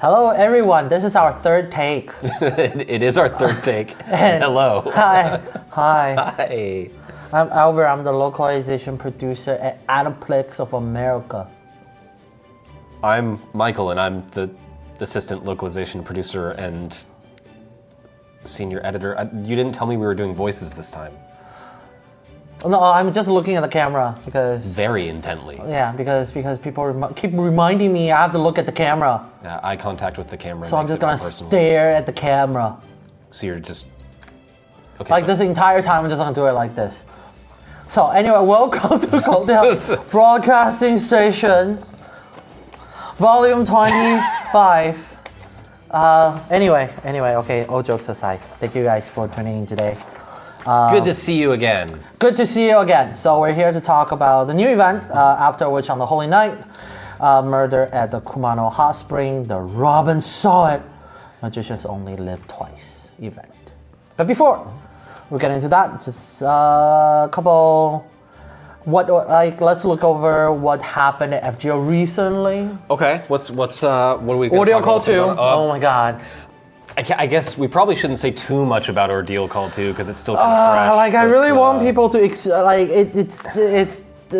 Hello, everyone. This is our third take. It is our third take. Hello. Hi. Hi. I'm Albert. I'm the localization producer at Aniplex of America. I'm Michael, and I'm the assistant localization producer and senior editor. You didn't tell me we were doing voices this time. No, I'm just looking at the camera because... Very intently. Yeah, because people keep reminding me I have to look at the camera. Yeah, eye contact with the camera. So I'm just gonna stare at the camera. So you're just... Okay, like this entire time, I'm just gonna do it like this. So anyway, welcome to Chaldea Broadcasting Station, Volume 25. Anyway, okay, all jokes aside, thank you guys for tuning in today. Good to see you again. Good to see you again. So we're here to talk about the new event, after which on the Holy Night, Murder at the Kumano Hot Spring, the Robin Saw It, Magicians Only Live Twice event. But before we get into that, just a couple, let's look over what happened at FGO recently. Okay, what are we gonna Audio talk Call about? 2, oh my god. I guess we probably shouldn't say too much about Ordeal Call 2 because it's still kind of fresh. Like I really want people to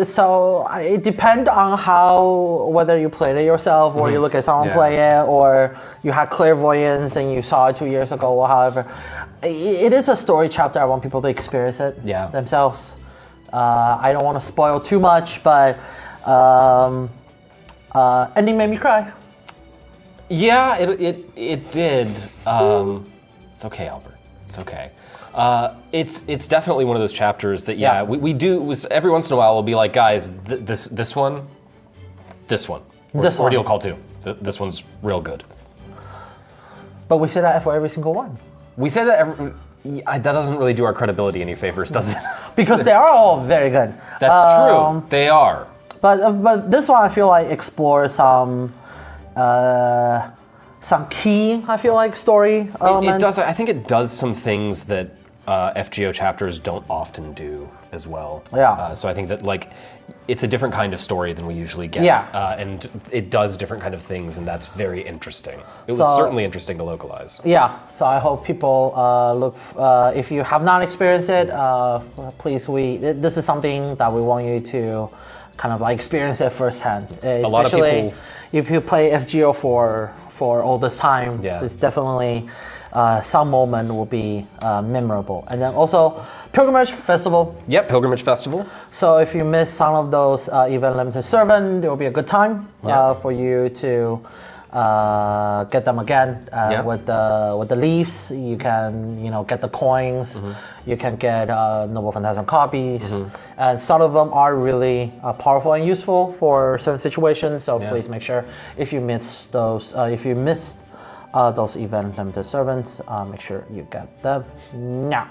so it depends on whether you played it yourself or you look at someone play it or you had clairvoyance and you saw it 2 years ago or however. It is a story chapter. I want people to experience it themselves. I don't want to spoil too much, but ending made me cry. Yeah, it did. It's okay, Albert. It's okay. It's definitely one of those chapters that we do. Every once in a while we'll be like, guys, this one, Ordeal Call 2. This one's real good. But we say that for every single one. We say that that doesn't really do our credibility any favors, does it? Because they are all very good. That's true. They are. But this one I feel like explores some key, I feel like, story elements. It does. I think it does some things that FGO chapters don't often do as well. Yeah. So I think that it's a different kind of story than we usually get. Yeah. And it does different kind of things, and that's very interesting. It was certainly interesting to localize. Yeah. So I hope people look. If you have not experienced it, please. This is something that we want you to kind of experience it firsthand. Especially, a lot of people, if you play FGO for all this time, it's definitely some moment will be memorable. And then also Pilgrimage Festival. Yep, Pilgrimage Festival. So if you miss some of those event limited servant, it will be a good time for you to get them again with the leaves. You can get the coins. You can get Noble Phantasm copies, and some of them are really powerful and useful for certain situations. So please make sure if you missed those those event limited servants, make sure you get them now.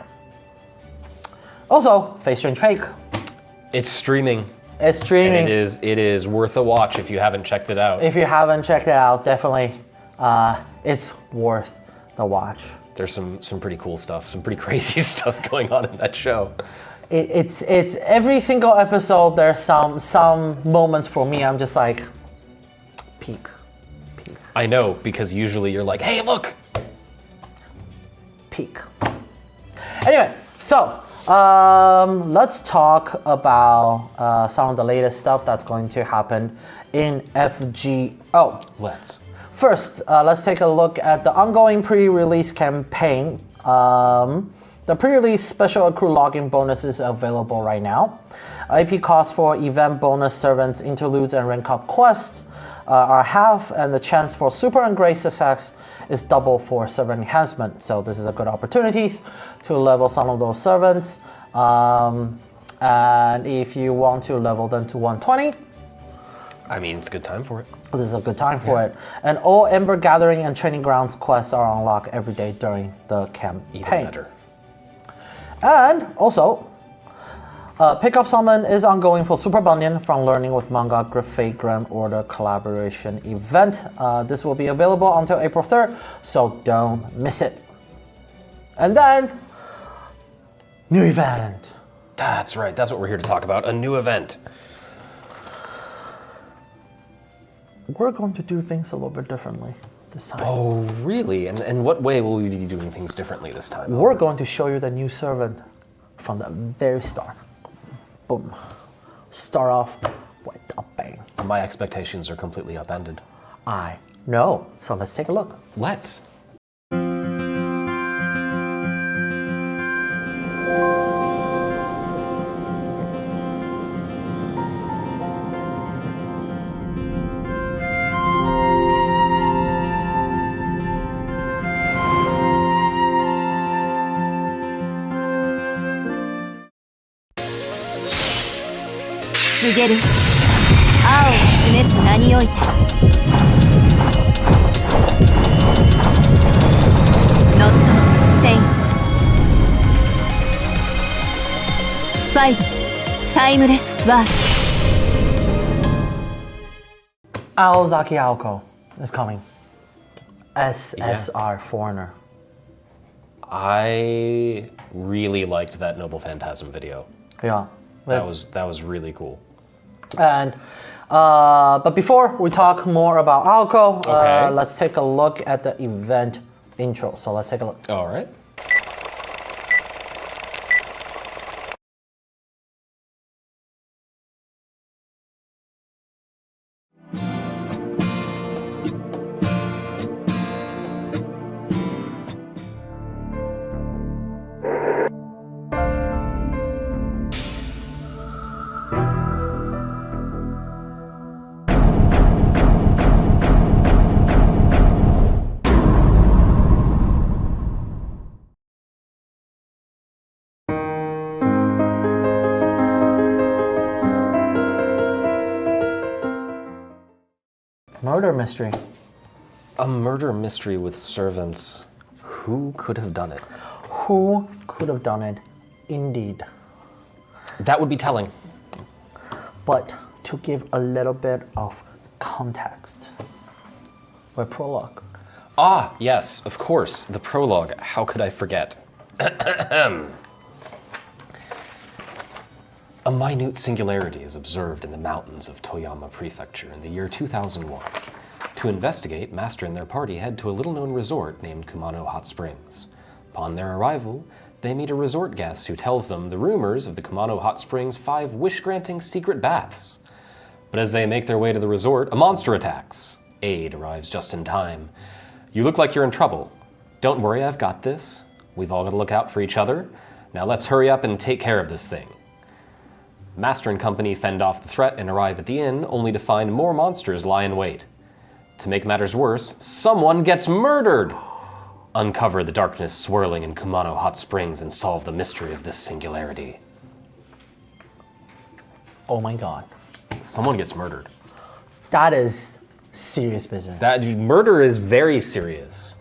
Also, Face Strange Fake. It's streaming. It's streaming. And it is worth a watch if you haven't checked it out. If you haven't checked it out, definitely, it's worth the watch. There's some pretty cool stuff, some pretty crazy stuff going on in that show. It's every single episode. There's some moments for me. I'm just like, peak. I know, because usually you're like, hey, look. Peak. Anyway, so. Let's talk about some of the latest stuff that's going to happen in FGO. Let's. First, let's take a look at the ongoing pre-release campaign. The pre-release special accrue login bonus is available right now. IP costs for event bonus servants, interludes, and rank up quests are half, and the chance for super and great success is double for servant enhancement. So this is a good opportunity to level some of those servants. And if you want to level them to 120, I mean, it's a good time for it. This is a good time for it. And all Ember Gathering and Training Grounds quests are unlocked every day during the campaign. Even better. And also, Pickup Summon is ongoing for Super Bunyan from Learning with Manga Fate Grand Order collaboration event. This will be available until April 3rd, so don't miss it. And then, new event. That's right, that's what we're here to talk about, a new event. we're going to do things a little bit differently this time. Oh, really? And what way will we be doing things differently this time? We're going to show you the new servant from the very start. Boom. Start off with a bang. My expectations are completely upended. I know. So let's take a look. Let's. Aozaki Aoko is coming. SSR Foreigner. I really liked that Noble Phantasm video. Yeah. That was really cool. And but before we talk more about Aoko, Okay. let's take a look at the event intro. So let's take a look. All right. Murder mystery. A murder mystery with servants. Who could have done it? Who could have done it? Indeed. That would be telling. But to give a little bit of context, with prologue. Ah, yes, of course, the prologue. How could I forget? A minute singularity is observed in the mountains of Toyama Prefecture in the year 2001. To investigate, Master and their party head to a little-known resort named Kumano Hot Springs. Upon their arrival, they meet a resort guest who tells them the rumors of the Kumano Hot Springs 5 wish-granting secret baths. But as they make their way to the resort, a monster attacks. Aid arrives just in time. You look like you're in trouble. Don't worry, I've got this. We've all got to look out for each other. Now let's hurry up and take care of this thing. Master and company fend off the threat and arrive at the inn, only to find more monsters lie in wait. To make matters worse, someone gets murdered! Uncover the darkness swirling in Kumano Hot Springs and solve the mystery of this singularity. Oh my god. Someone gets murdered. That is serious business. Murder is very serious.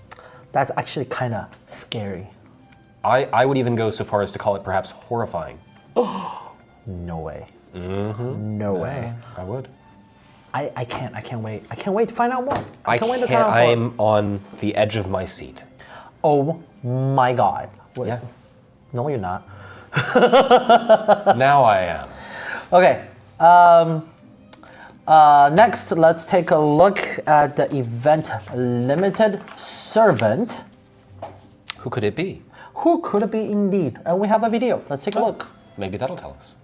That's actually kind of scary. I would even go so far as to call it perhaps horrifying. No way. Mm-hmm. No way. I would. I can't wait. I can't wait to find out more. I can't wait to find out more. I'm on the edge of my seat. Oh my god. Wait. Yeah. No, you're not. Now I am. Okay. Next, let's take a look at the event limited servant. Who could it be? Who could it be indeed? And we have a video. Let's take a look. Maybe that'll tell us.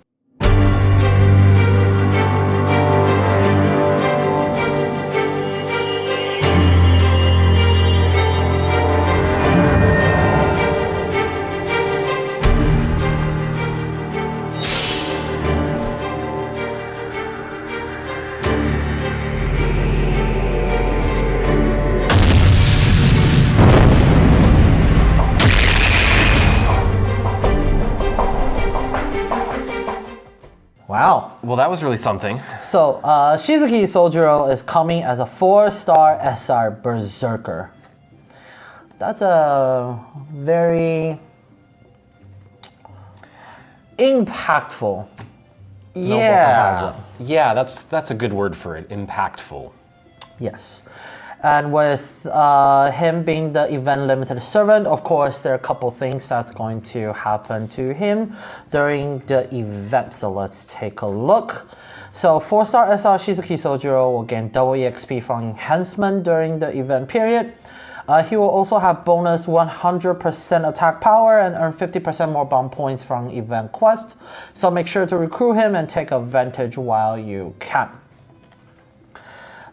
Wow. Well, that was really something. So, Shizuki Sojiro is coming as a 4-star SR Berserker. That's a very impactful. Yeah, that's a good word for it. Impactful. Yes. And with him being the event limited servant, of course, there are a couple things that's going to happen to him during the event. So let's take a look. So 4-star SR Shizuki Sojiro will gain double EXP from enhancement during the event period. He will also have bonus 100% attack power and earn 50% more bond points from event quest. So make sure to recruit him and take advantage while you can.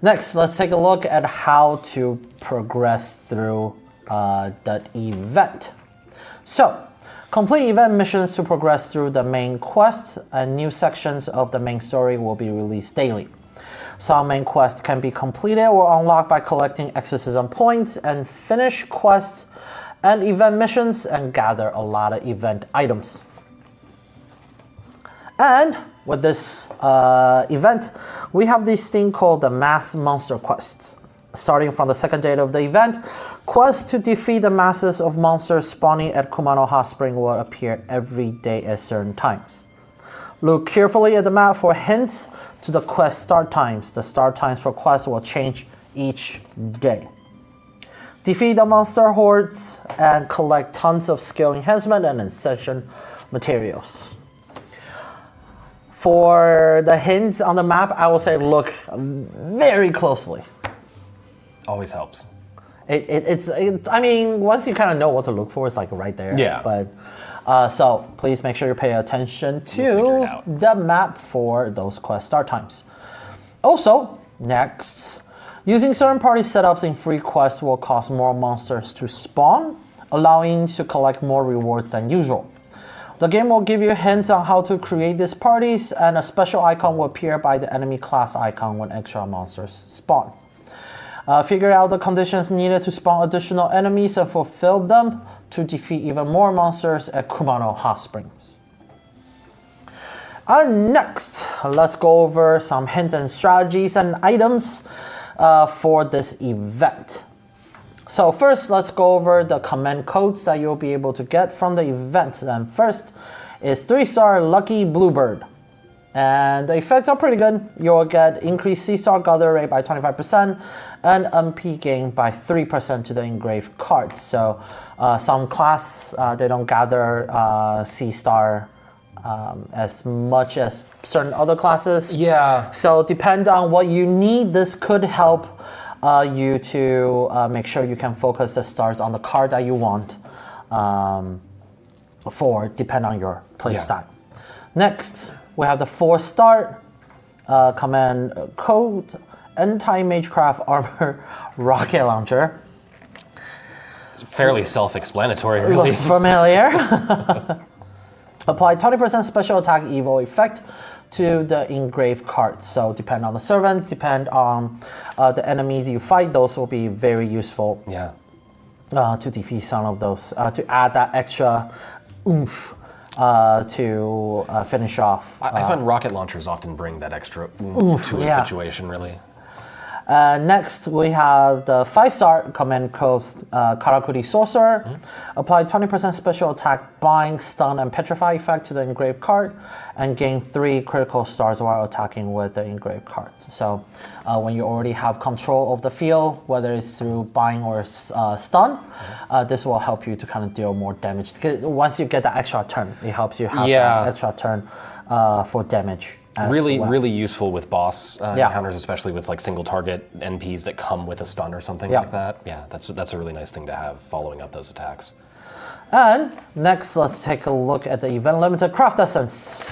Next, let's take a look at how to progress through that event. So, complete event missions to progress through the main quest, and new sections of the main story will be released daily. Some main quests can be completed or unlocked by collecting exorcism points and finish quests and event missions and gather a lot of event items. And with this event, we have this thing called the Mass Monster Quests. Starting from the second day of the event, quests to defeat the masses of monsters spawning at Kumano Hot Spring will appear every day at certain times. Look carefully at the map for hints to the quest start times. The start times for quests will change each day. Defeat the monster hordes and collect tons of skill enhancement and ascension materials. For the hints on the map, I will say look very closely. Always helps. I mean, once you kind of know what to look for, it's like right there. Yeah. But so please make sure you pay attention to the map for those quest start times. Also, next, using certain party setups in free quests will cause more monsters to spawn, allowing you to collect more rewards than usual. The game will give you hints on how to create these parties, and a special icon will appear by the enemy class icon when extra monsters spawn. Figure out the conditions needed to spawn additional enemies and fulfill them to defeat even more monsters at Kumano Hot Springs. Next, let's go over some hints and strategies and items for this event. So first, let's go over the command codes that you'll be able to get from the event. And first is 3-star Lucky Bluebird. And the effects are pretty good. You'll get increased C-star gather rate by 25% and MP gain by 3% to the engraved cards. So some class, they don't gather C-star as much as certain other classes. Yeah. So depend on what you need, this could help you to make sure you can focus the stars on the card that you want depend on your play style. Next, we have the 4-star command code Anti-Magecraft Armor Rocket Launcher. It's fairly self-explanatory, really. Looks familiar. Apply 20% special attack evil effect to the engraved cards. So depend on the servant, depend on the enemies you fight. Those will be very useful. Yeah. To defeat some of those, to add that extra oomph to finish off. I find rocket launchers often bring that extra oomph to a situation, really. Next, we have the 5-star command code Karakuri Sorcerer. Apply 20% special attack, bind, stun, and petrify effect to the engraved card, and gain 3 critical stars while attacking with the engraved cards. So when you already have control of the field, whether it's through bind or stun, this will help you to kind of deal more damage. Because once you get that extra turn, it helps you have that extra turn for damage. Really useful with boss encounters, especially with like single target NPs that come with a stun or something like that. Yeah, that's a really nice thing to have following up those attacks. And next, let's take a look at the event limited craft essence.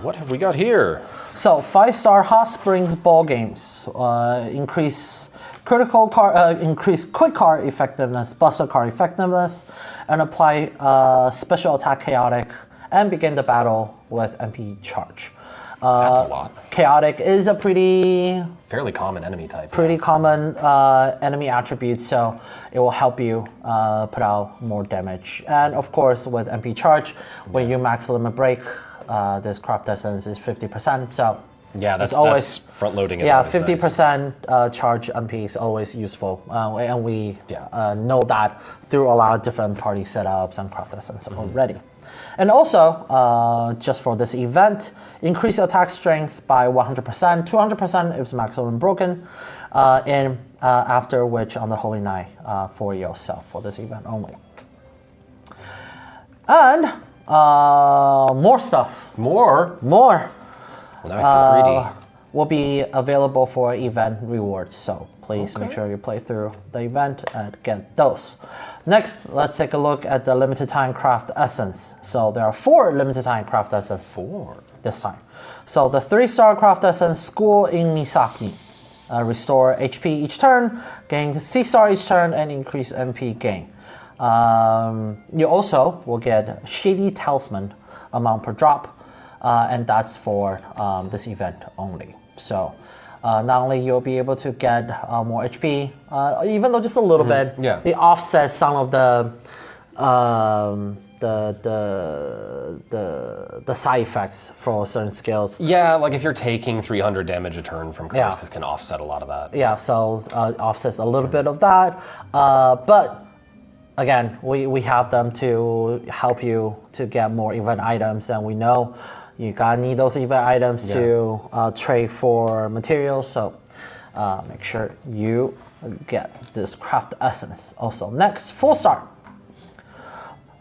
What have we got here? So 5-star Hot Springs ball games increase increase quick card effectiveness, buster card effectiveness, and apply special attack chaotic, and begin the battle with MP charge. That's a lot. Chaotic is a fairly common enemy type. Pretty common enemy attribute, so it will help you put out more damage. And of course, with MP charge, when you max limit break, this craft essence is 50%. So yeah, that's front loading. Is 50% charge MP is always useful, and we know that through a lot of different party setups and craft essence already. And also, just for this event, increase attack strength by 100%, 200% if it's maximum broken, and after which on the Holy Night for yourself for this event only. And more stuff. More? More. Well, now I feel greedy. will be available for event rewards. So please make sure you play through the event and get those. Next, let's take a look at the limited time craft essence. So there are 4 limited time craft essence. 4 this time. So the 3-star craft essence, School in Misaki. Restore HP each turn, gain C-star each turn, and increase MP gain. You also will get Shady Talisman amount per drop, and that's for this event only. So not only you'll be able to get more HP, even though just a little bit, it offsets some of the side effects for certain skills. Yeah, like if you're taking 300 damage a turn from curse, this can offset a lot of that. Yeah, so offsets a little bit of that, but again, we have them to help you to get more event items, and we know you gotta need those event items to trade for materials, so make sure you get this craft essence. Also, next, 4-star.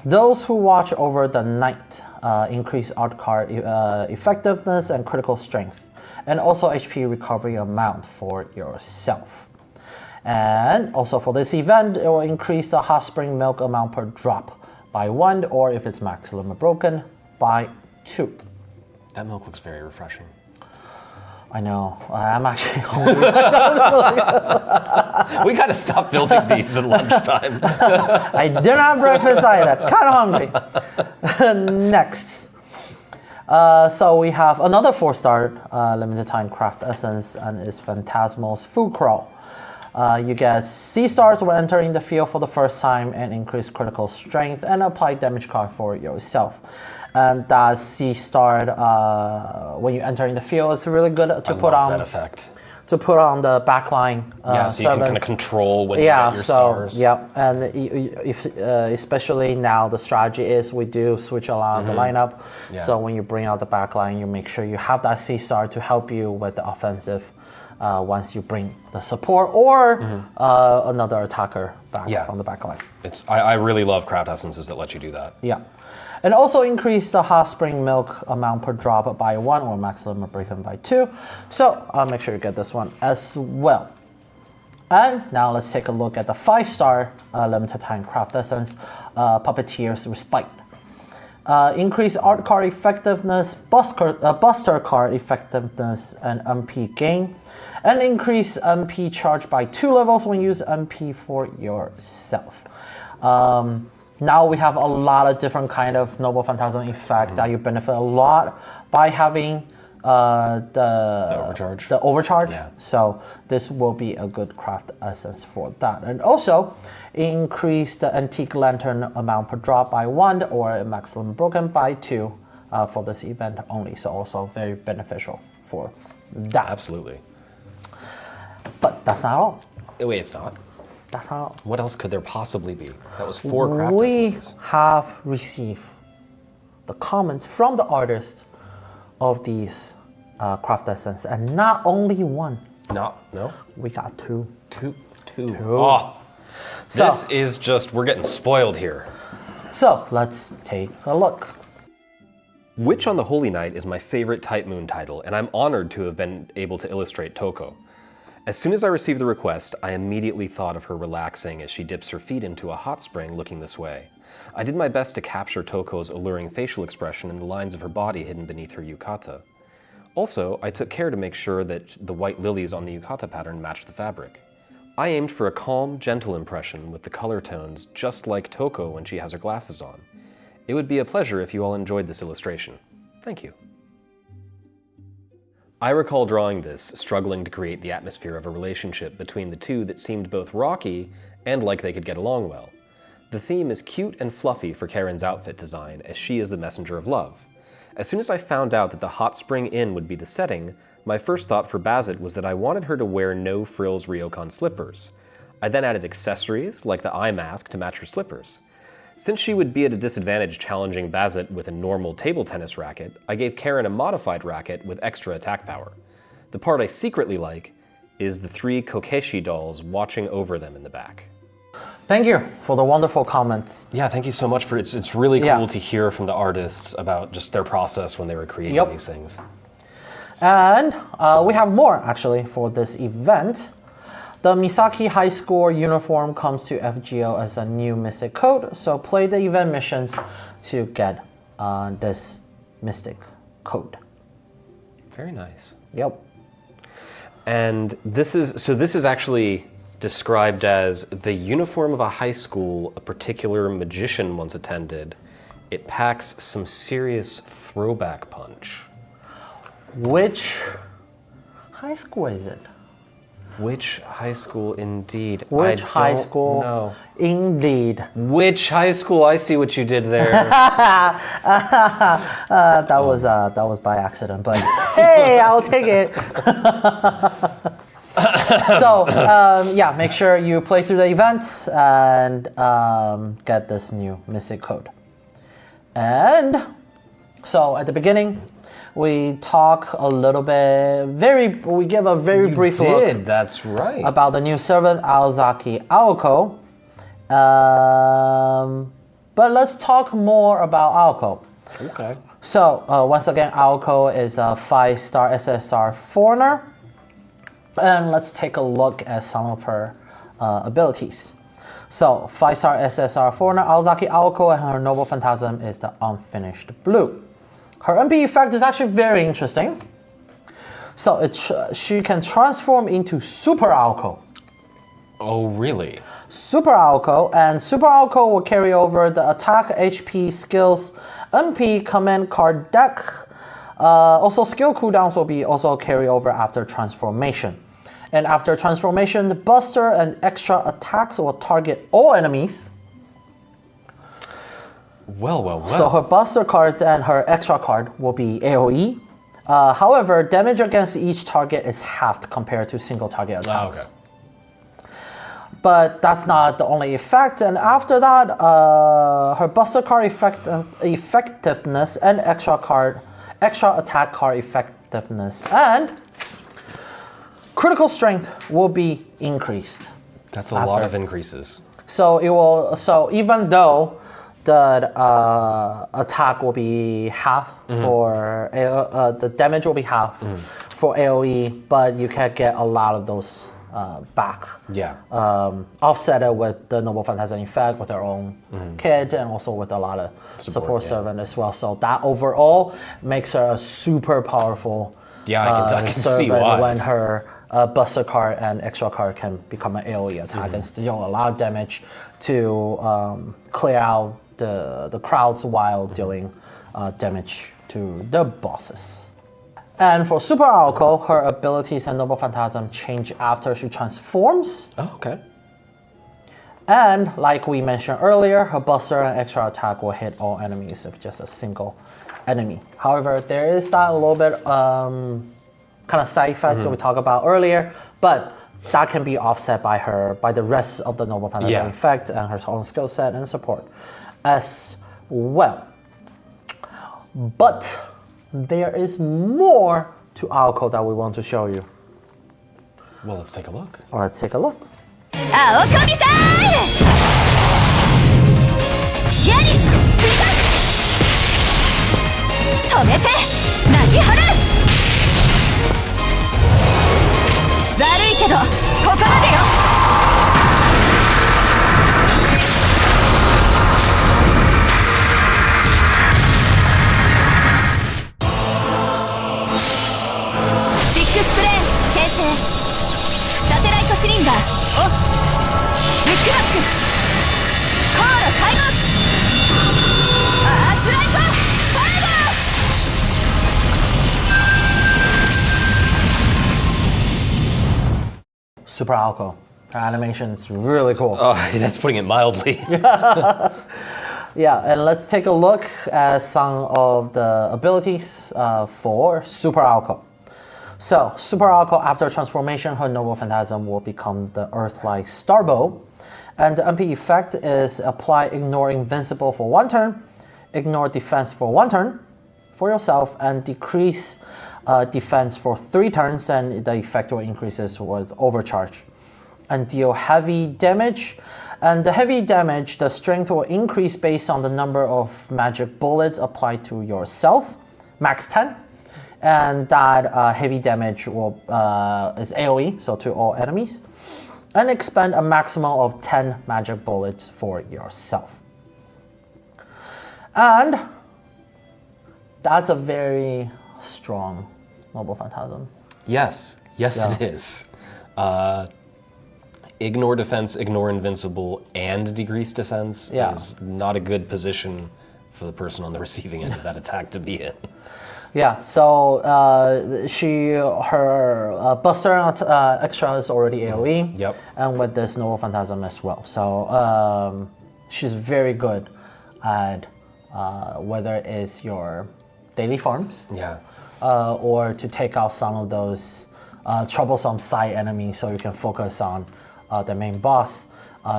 Those who watch over the night increase art card effectiveness and critical strength, and also HP recovery amount for yourself. And also for this event, it will increase the hot spring milk amount per drop by 1, or if it's maximum broken, by 2. That milk looks very refreshing. I know. I'm actually hungry. We gotta stop building these at lunchtime. I didn't have breakfast either. Kind of hungry. Next. So we have another 4-star limited time craft essence, and it's Phantasmal's Food Crawl. You get C-stars when entering the field for the first time, and increase critical strength and apply damage card for yourself. And that C-star when you enter in the field, it's really good to put on that effect. To put on the backline. So you can kind of control when you get your stars. Yeah, and if especially now the strategy is we do switch a lot of the lineup. So when you bring out the backline, you make sure you have that C-star to help you with the offensive. Once you bring the support or another attacker back from the backline. I really love craft essences that let you do that. Yeah. And also increase the hot spring milk amount per drop by 1, or maximum breaking by 2. So make sure you get this one as well. And now let's take a look at the 5-star limited time craft essence, Puppeteer's Respite. Increase art card effectiveness, buster card effectiveness, and MP gain. And increase MP charge by 2 levels when you use MP for yourself. Now we have a lot of different kind of Noble Phantasm effect that you benefit a lot by having the overcharge. The overcharge. So this will be a good craft essence for that. And also increase the antique lantern amount per drop by 1, or maximum broken by 2 for this event only. So also very beneficial for that. Absolutely. But that's not all. Wait, it's not? That's not all. What else could there possibly be? That was 4 craft essences. We have received the comments from the artist of these craft essence, and not only 1. No. We got 2. Two. Oh, this is just, we're getting spoiled here. So let's take a look. Witch on the Holy Night is my favorite Type Moon title, and I'm honored to have been able to illustrate Toko. As soon as I received the request, I immediately thought of her relaxing as she dips her feet into a hot spring looking this way. I did my best to capture Toko's alluring facial expression and the lines of her body hidden beneath her yukata. Also, I took care to make sure that the white lilies on the yukata pattern matched the fabric. I aimed for a calm, gentle impression with the color tones just like Toko when she has her glasses on. It would be a pleasure if you all enjoyed this illustration. Thank you. I recall drawing this, struggling to create the atmosphere of a relationship between the two that seemed both rocky and like they could get along well. The theme is cute and fluffy for Karen's outfit design, as she is the messenger of love. As soon as I found out that the Hot Spring Inn would be the setting, my first thought for Bazet was that I wanted her to wear no-frills ryokan slippers. I then added accessories, like the eye mask, to match her slippers. Since she would be at a disadvantage challenging Bazet with a normal table tennis racket, I gave Karen a modified racket with extra attack power. The part I secretly like is the 3 Kokeshi dolls watching over them in the back. Thank you for the wonderful comments. Yeah, thank you so much for it. It's really cool to hear from the artists about just their process when they were creating these things. And we have more actually for this event. The Misaki High School uniform comes to FGO as a new Mystic code, so play the event missions to get this Mystic code. Very nice. Yep. And this is actually described as the uniform of a high school a particular magician once attended. It packs some serious throwback punch. Which high school is it? Which high school indeed? Which high school? No. Indeed. Which high school? I see what you did there. That was by accident, but hey, I'll take it. So yeah, make sure you play through the events and get this new Mystic code. And so at the beginning, we talk a little bit, we give a very brief look. That's right. About the new servant, Aozaki Aoko. But let's talk more about Aoko. Okay. So once again, Aoko is a 5-star SSR foreigner. And let's take a look at some of her abilities. So 5-star SSR foreigner, Aozaki Aoko, and her noble phantasm is the Unfinished Blue. Her MP effect is actually very interesting. So she can transform into Super Aoko. Oh, really? Super Aoko, and Super Aoko will carry over the attack, HP, skills, MP, command card deck. Also, skill cooldowns will be also carry over after transformation. And after transformation, the Buster and extra attacks will target all enemies. Well. So her Buster cards and her extra card will be AoE. However, damage against each target is halved compared to single target attacks. Okay. But that's not the only effect. And after that, her Buster card effectiveness and extra attack card effectiveness and critical strength will be increased. That's a lot of increases. So it will. So even though the attack will be half for the damage will be half for AoE, but you can get a lot of those back. Yeah. Offset it with the Noble Phantasm effect with their own kit and also with a lot of support servant as well. So that overall makes her a super powerful I can see servant why. when her Buster card and extra card can become an AoE attack and deal a lot of damage to clear out the crowds while dealing damage to the bosses. And for Super Aoko, her abilities and Noble Phantasm change after she transforms. Oh, okay. And like we mentioned earlier, her Buster and extra attack will hit all enemies if just a single enemy. However, there is that a little bit kind of side effect that we talked about earlier, but that can be offset by the rest of the Noble Phantasm effect and her own skill set and support as well. But there is more to Aoko that we want to show you. Well, let's take a look. Let's take a look. Aoko-san! 隙あり追加止めて投げ張る悪いけどここまでよシックスプレーン形成サテライトシリンダーオフビッグマックコード開幕アースライトファイヤー Super Aoko. Her animation is really cool. Oh, that's putting it mildly. Yeah, and let's take a look at some of the abilities for Super Aoko. So, Super Aoko, after transformation, her Noble Phantasm will become the Earth-like Starbow. And the MP effect is apply Ignore Invincible for 1 turn, Ignore Defense for 1 turn for yourself, and decrease defense for 3 turns, and the effect will increases with Overcharge. And deal heavy damage. And the heavy damage, the strength will increase based on the number of magic bullets applied to yourself, max 10. and that heavy damage will is AoE, so to all enemies, and expend a maximum of 10 magic bullets for yourself. And that's a very strong Noble Phantasm. Yes, it is. Ignore defense, ignore invincible, and decrease defense is not a good position for the person on the receiving end of that attack to be in. Yeah, so her Buster extra is already AoE. Yep. And with this Noble Phantasm as well. So she's very good at whether it's your daily farms. Yeah. Or to take out some of those troublesome side enemies so you can focus on the main boss.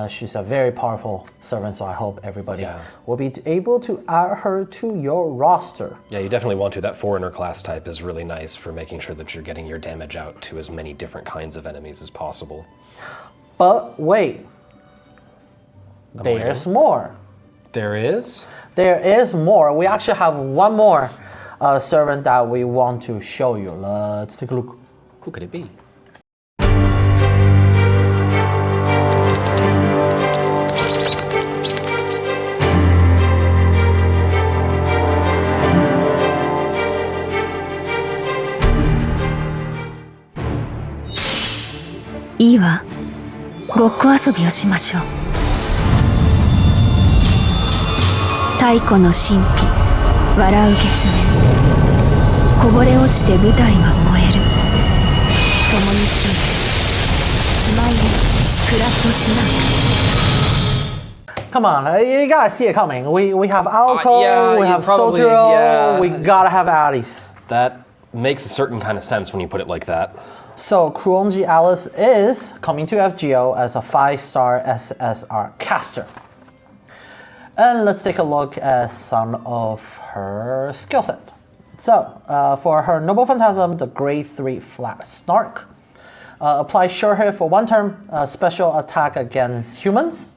She's a very powerful servant, so I hope everybody will be able to add her to your roster. Yeah, you definitely want to. That Foreigner class type is really nice for making sure that you're getting your damage out to as many different kinds of enemies as possible. But wait, there's more. There is? There is more. We actually have one more servant that we want to show you. Let's take a look. Who could it be?いいわ。ごっこ遊びをしましょう。太古の神秘、笑う月面。こぼれ落ちて舞台は燃える。共について、スマイル、クラッドスナイ Come on, you gotta see it coming. We have Aoko, we have Sojiro, we gotta have Alice. That makes a certain kind of sense when you put it like that. So Kuronji Alice is coming to FGO as a 5-star SSR caster. And let's take a look at some of her skill set. So for her Noble Phantasm, the grade 3 flat snark. Apply sure hit for 1 turn, special attack against humans.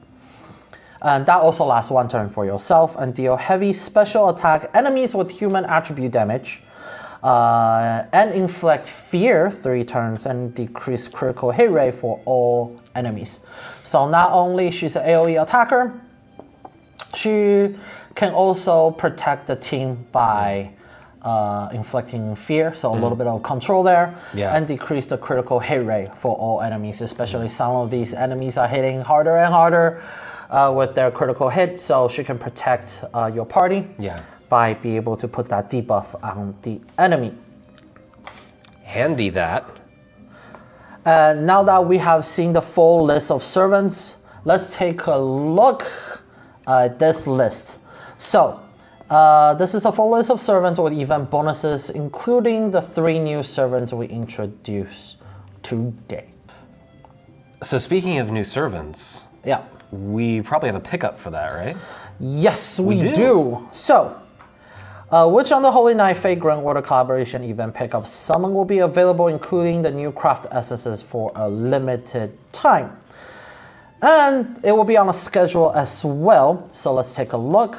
And that also lasts 1 turn for yourself, and deal heavy special attack enemies with human attribute damage. And inflict fear 3 turns and decrease critical hit rate for all enemies. So not only she's an AoE attacker, she can also protect the team by inflicting fear, so a little bit of control there, and decrease the critical hit rate for all enemies, especially some of these enemies are hitting harder and harder with their critical hit, so she can protect your party. By being able to put that debuff on the enemy. Handy that. And now that we have seen the full list of servants, let's take a look at this list. So, this is a full list of servants with event bonuses, including the 3 new servants we introduced today. So speaking of new servants, we probably have a pickup for that, right? Yes, we do. So, which on the Holy Knight Fate Grand Order collaboration event pickup summon will be available, including the new craft essences for a limited time. And it will be on a schedule as well, so let's take a look.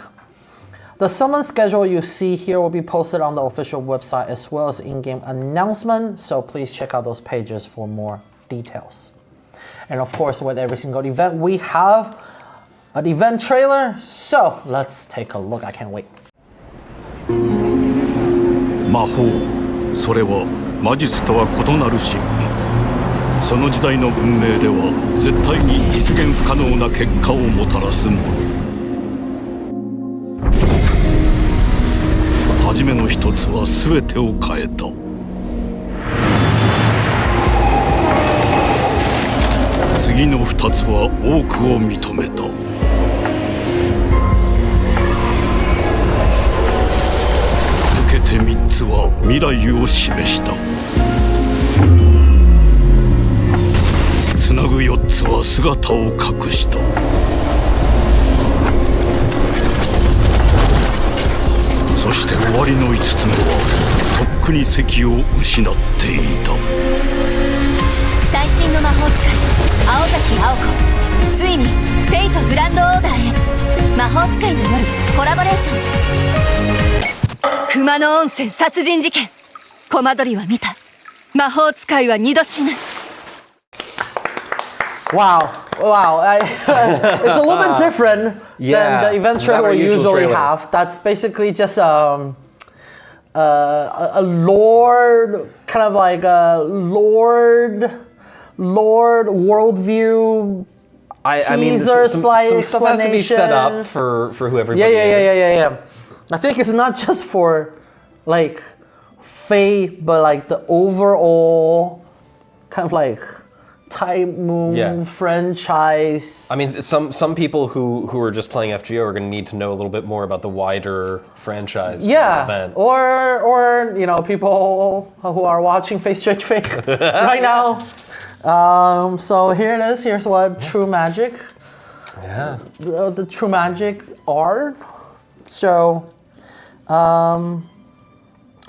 The summon schedule you see here will be posted on the official website as well as in-game announcement, so please check out those pages for more details. And of course, with every single event, we have an event trailer, so let's take a look. I can't wait. 魔法、それは魔術とは異なる神秘。その時代の文明では絶対に実現不可能な結果をもたらすもの。初めの一つは全てを変えた。次の二つは多くを認めた。3つは未来を示した。つなぐ4つは姿を隠した。そして終わりの5つ目はとっくに席を失っていた。最新の魔法使い青崎青子、ついにフェイトグランドオーダーへ。魔法使いの夜コラボレーション。熊野温泉殺人事件コマ撮りは見た。魔法使いは二度死ぬ。 Wow. It's a little bit different than the event trailer we usually have. That's basically just a lord, kind of like a lord worldview. I mean, teaser, some slide stuff has to be set up explanation. for who everybody is. Yeah. I think it's not just for like Fate, but like the overall kind of like Type Moon franchise. I mean, some people who are just playing FGO are going to need to know a little bit more about the wider franchise. For this event. Or you know, people who are watching Face Stretch Fake right now. So here it is. Here's what True Magic. Yeah. The True Magic are. So,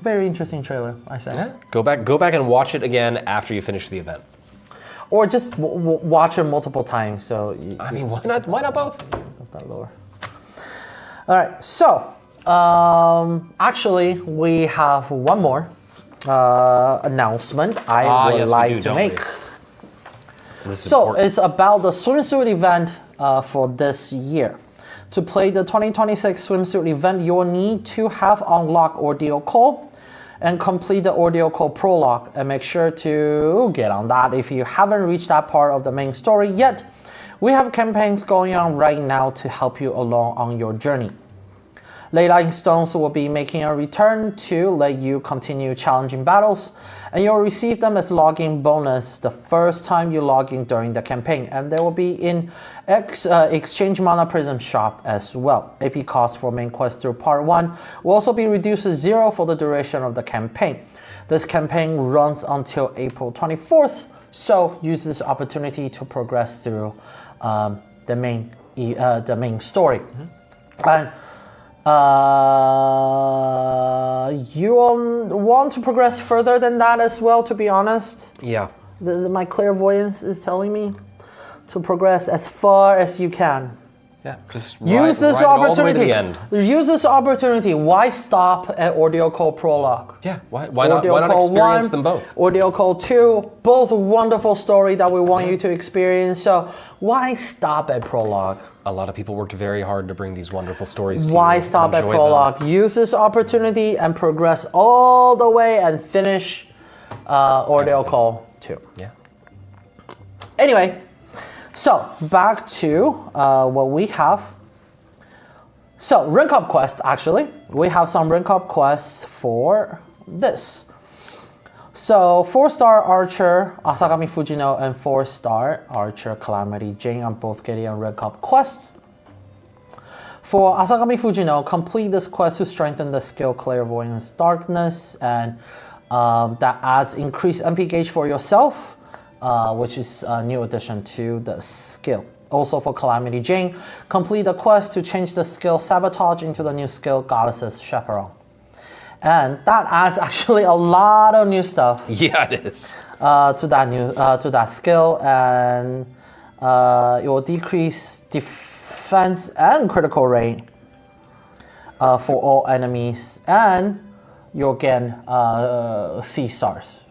very interesting trailer, I say. Yeah. Go back and watch it again after you finish the event. Or just watch it multiple times. So I mean, why not both? That lower. All right. So actually, we have one more announcement I would like to make. So it's about the swimsuit event for this year. To play the 2026 swimsuit event, you will need to have unlocked Ordeal Call and complete the Ordeal Call prologue, and make sure to get on that if you haven't reached that part of the main story yet. We have campaigns going on right now to help you along on your journey. Lite Stones will be making a return to let you continue challenging battles, and you'll receive them as login bonus the first time you log in during the campaign, and they will be in Exchange Mana Prism shop as well. AP cost for main quest through part 1 will also be reduced to 0 for the duration of the campaign. This campaign runs until April 24th, so use this opportunity to progress through the main story. And you want to progress further than that as well, to be honest. Yeah. My clairvoyance is telling me to progress as far as you can. Yeah, just use this ride opportunity. all the way to the end. Use this opportunity. Why stop at Ordeal Call Prologue? Yeah, why not experience them both? Ordeal Call 2, both wonderful story that we want you to experience. So why stop at Prologue? A lot of people worked very hard to bring these wonderful stories to Why you. stop at Enjoy Prologue? them. Use this opportunity and progress all the way and finish Ordeal Call 2. Yeah. Anyway, so back to what we have. So rank up quest, actually. We have some rank up quests for this. So 4-star Archer Asagami Fujino and 4-star Archer Calamity Jane are both getting a rank up quests. For Asagami Fujino, complete this quest to strengthen the skill Clairvoyance Darkness, and that adds increased MP gauge for yourself, which is a new addition to the skill. Also for Calamity Jane, complete the quest to change the skill Sabotage into the new skill Goddess's Chaperone. And that adds actually a lot of new stuff. Yeah, it is. To that skill, and it will decrease defense and critical rate for all enemies, and you'll get C stars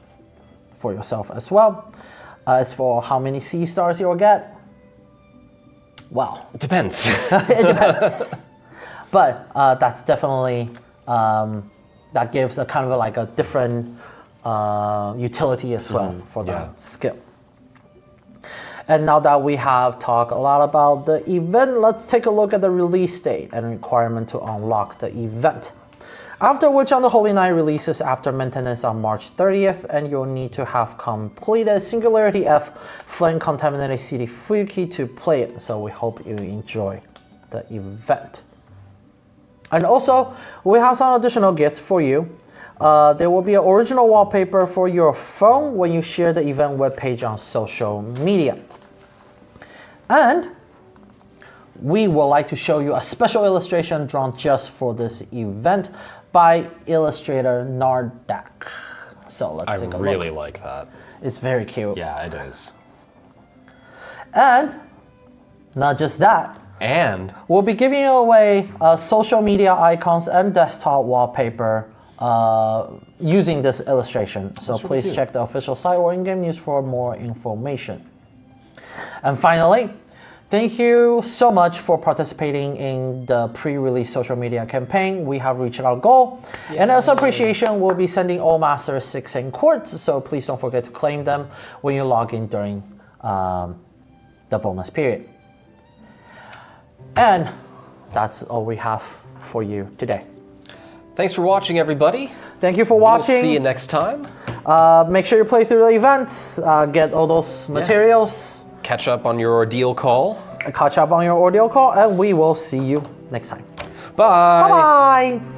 for yourself as well. As for how many C stars you'll get, well, It depends. it depends. But that's definitely that gives a kind of like a different utility as well for that skill. And now that we have talked a lot about the event, let's take a look at the release date and requirement to unlock the event. After which on the Holy Night releases after maintenance on March 30th, and you'll need to have completed Singularity F Flame Contaminated CD Fuyuki to play it. So we hope you enjoy the event. And also, we have some additional gifts for you. There will be an original wallpaper for your phone when you share the event webpage on social media. And we would like to show you a special illustration drawn just for this event by illustrator Nardak. So let's take a look. I really like that. It's very cute. Yeah, it is. And not just that. And we'll be giving away social media icons and desktop wallpaper using this illustration. So please check the official site or in-game news for more information. And finally, thank you so much for participating in the pre-release social media campaign. We have reached our goal. Yay. And as appreciation, we'll be sending all Master 6 quartz, so please don't forget to claim them when you log in during the bonus period. And that's all we have for you today. Thanks for watching, everybody. Thank you for watching. We'll see you next time. Make sure you play through the event, get all those materials. Catch up on your ordeal call. And we will see you next time. Bye. Bye-bye.